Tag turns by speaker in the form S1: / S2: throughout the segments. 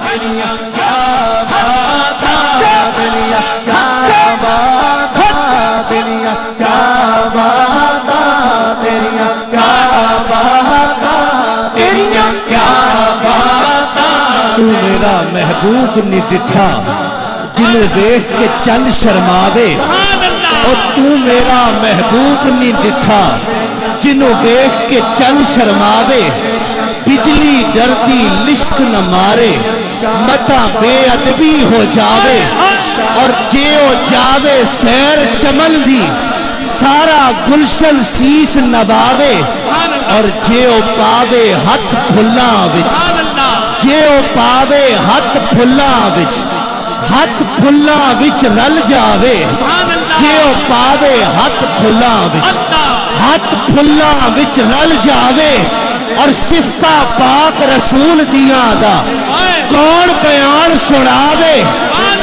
S1: تیریاں کیا باتاں، تیریاں کیا باتاں، تیریاں کیا باتاں، تیریاں کیا باتاں، تیریاں کیا باتاں۔
S2: تو میرا محبوب نہیں ڈٹھا جنوں ویکھ کے چند شرماوے، اور تو میرا محبوب نہیں ڈٹھا جنوں ویکھ کے چند شرماوے، بجلی ڈردی لشک نہ مارے، متا بے ادبی ہو جاوے، اور جیو جاوے سیر چمن دی سارا گلشن سیس نباوے، اور جیو پاوے ہاتھ پھلاں وچ، جیو پاوے ہاتھ پھلاں وچ، ہاتھ پھلاں وچ رل جاوے، جیو پاوے ہاتھ پھلاں وچ، ہاتھ پھلاں وچ رل جاوے، اور صفتہ پاک رسول دیاں دا کون بیان سناوے،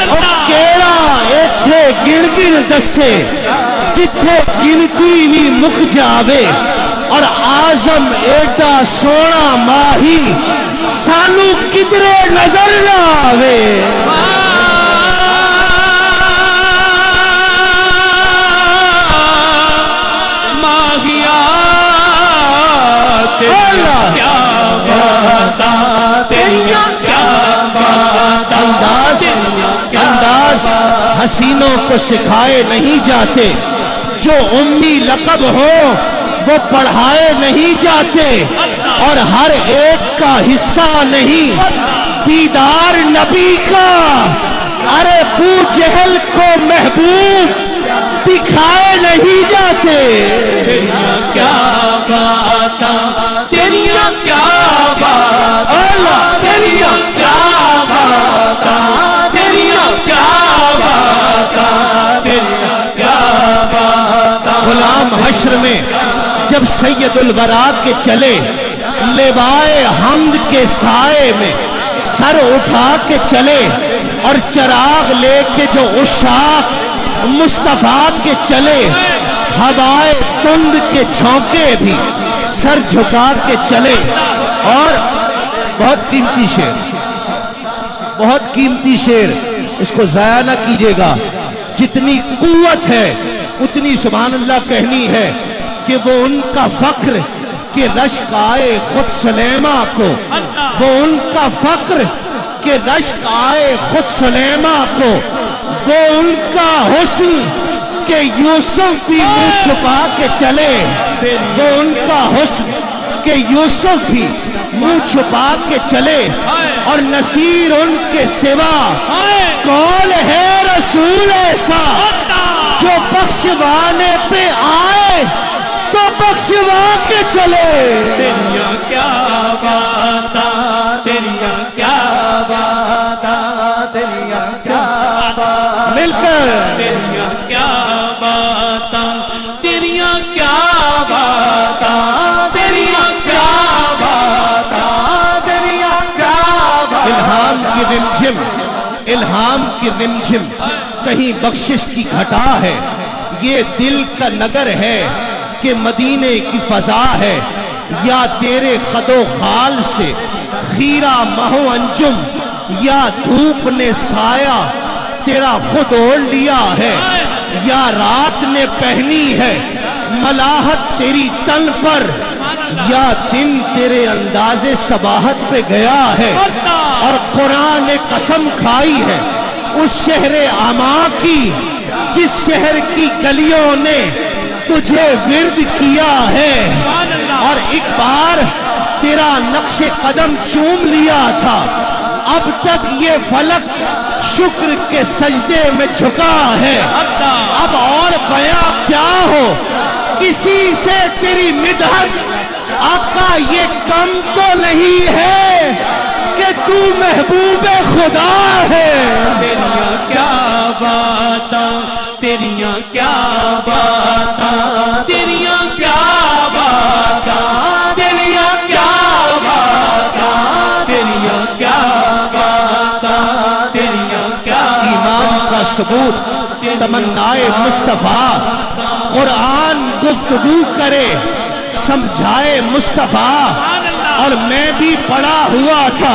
S2: اور کیڑا ایتھے گن گن دسے جتھے گنتی بھی مک جاوے، اور اعظم ایڈا سونا ماہی سانو کدرے نظر نہ آوے۔
S1: ماہیا تیریاں کیا باتاں، تیریاں کیا باتاں،
S2: انداز حسینوں کو سکھائے نہیں جاتے، جو امی لقب ہو وہ پڑھائے نہیں جاتے، اور ہر ایک کا حصہ نہیں دیدار نبی کا، ارے ابو جہل کو محبوب دکھائے نہیں جاتے۔
S1: تیریاں کیا باتاں، تیریاں کیا باتاں، تیریاں کیا باتاں، تیریاں کیا باتاں، تیریاں کیا باتاں۔
S2: غلام حشر میں جب سید الورا کے چلے، لبائے حمد کے سائے میں سر اٹھا کے چلے، اور چراغ لے کے جو عشاق مصطفیٰ کے چلے، ہوائے تند کے چھونکے بھی سر جھکا کے چلے۔ اور بہت قیمتی شعر، بہت قیمتی شعر، اس کو ضائع نہ کیجیے گا، جتنی قوت ہے اتنی سبحان اللہ کہنی ہے، کہ وہ ان کا فخر کہ رشک آئے خود سلیمہ کو، وہ ان کا فخر کہ رشک آئے خود سلیمہ کو، وہ ان کا حسن کہ یوسف بھی منہ چھپا کے چلے، وہ ان کا حسن کہ یوسف بھی منہ چھپا کے چلے، اور نصیر ان کے سوا کون ہے رسول ایسا جو بخشوانے پہ آئے تو بخشوا کے چلے۔
S1: تیریاں کیا باتاں، تیریاں کیا باتاں، تیریاں کیا باتاں،
S2: مل کر
S1: تیریاں کیا باتاں، تیریاں کیا باتاں، تیریاں کیا باتاں، تیریاں کیا باتاں۔
S2: الہام کی رمجھم، الہام کی رمجھم کہیں بخشش کی گھٹا ہے، یہ دل کا نگر ہے کہ مدینے کی فضا ہے، یا تیرے خد و خال سے خیرہ مہو انجم، یا دھوپ نے سایہ تیرا خود اوڑھ لیا ہے، یا رات نے پہنی ہے ملاحت تیری تن پر، یا دن تیرے انداز صباحت پہ گیا ہے، اور قرآن نے قسم کھائی ہے اس شہر اما کی جس شہر کی گلیوں نے تجھے ورد کیا ہے، اور ایک بار تیرا نقش قدم چوم لیا تھا، اب تک یہ فلک شکر کے سجدے میں جھکا ہے، اب اور بیاں کیا ہو کسی سے تیری مدحت، آقا یہ کم تو نہیں ہے کہ تو محبوب خدا ہے۔
S1: تیریاں کیا باتاں، تیریاں کیا باتاں، تیریاں کیا باتاں، تیریاں کیا باتاں، تیریاں کیا باتاں، تیریاں کیا
S2: ایمان کا ثبوت تمنائے مصطفیٰ، قرآن گفتگو کرے سمجھائے مصطفیٰ، اور میں بھی پڑا ہوا تھا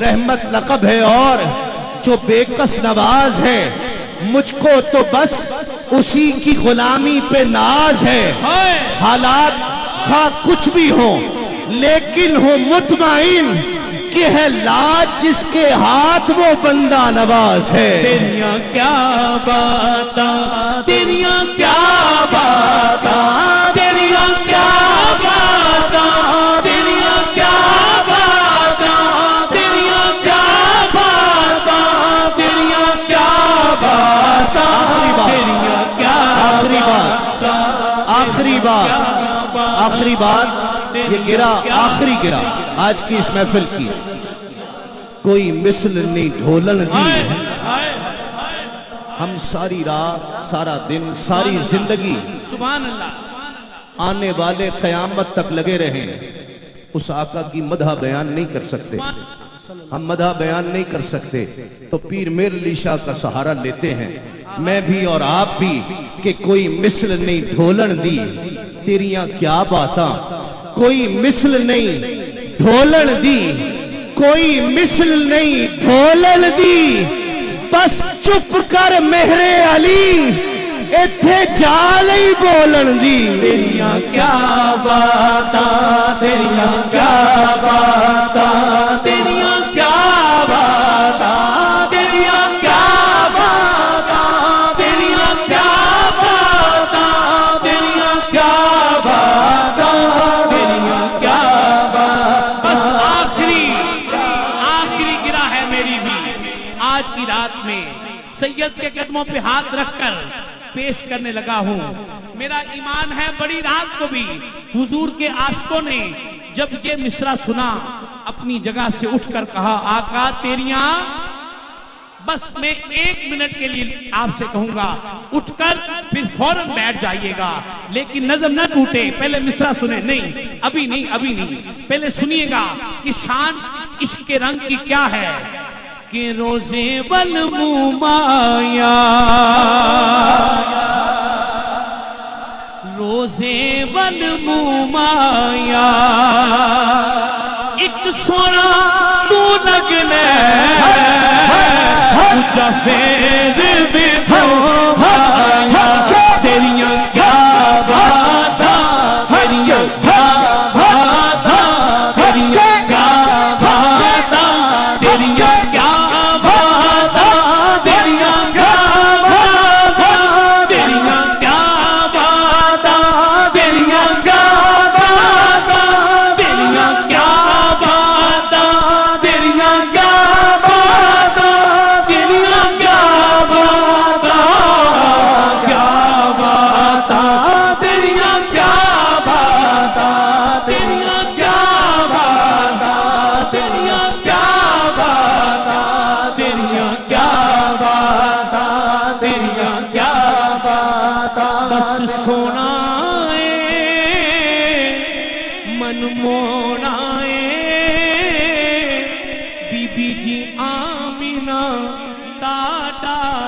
S2: رحمت لقب ہے اور جو بے کس نواز ہے، مجھ کو تو بس اسی کی غلامی پہ ناز ہے۔ حالات خواہ کچھ بھی ہوں لیکن ہوں مطمئن کہ ہے لاج جس کے ہاتھ وہ بندہ نواز ہے۔
S1: تیریاں کیا باتاں، تیریاں کیا باتاں، تیریاں کیا باتاں، تیریاں کیا باتاں، تیریاں کیا باتاں، تیریاں کیا باتاں، تیریاں کیا
S2: آخری بات، آخری بات، آخری بات، یہ گرا آخری گرا آج کی اس محفل کی، کوئی مثل نہیں ڈھولن دی۔ ہم ساری رات، سارا دن، ساری زندگی
S1: سبحان اللہ
S2: آنے والے قیامت تک لگے رہیں، اس آقا کی مدح بیان نہیں کر سکتے، ہم مدح بیان نہیں کر سکتے تو پیر میر علی شاہ کا سہارا لیتے ہیں، میں بھی اور آپ بھی، کہ کوئی مثل نہیں ڈھولن دی، تیریاں کیا باتاں، کوئی مثل نہیں ڈھولن دی، کوئی مثل نہیں ڈھولن دی، بس چپ کر مہر علی ایتھے جال ہی بولن دی۔
S1: تیریاں کیا باتاں، تیریاں کیا باتاں، تیریاں کیا باتاں، تیریاں کیا باتاں، تیریاں کیا باتاں، تیریاں کیا باتاں، تیریاں کیا باتاں۔ بس آخری گرا ہے میری بھی، آج کی رات میں سید کے قدموں پہ ہاتھ رکھ کر پیش کرنے لگا ہوں۔ میرا ایمان ہے بڑی رات کو بھی حضور کے عاشقوں نے جب یہ مصرع سنا اپنی جگہ سے اٹھ کر کہا آقا تیریاں، بس میں 1 منٹ کے لیے آپ سے کہوں گا اٹھ کر پھر فوراً بیٹھ جائیے گا، لیکن نظم نہ ٹوٹے، پہلے مصرع سنیں، نہیں ابھی نہیں، پہلے سنیے گا کہ شان عشق کے رنگ کی کیا ہے۔ کہ روزے والمومایا، روزے والمومایا، ایک سونا تو لگنے تجھا پھر بھی بھایا، تیریاں کیا باتاں، تیریاں کیا باتاں، تیریاں کیا باتاں، تیریاں بی بی جی آمینہ ٹاٹا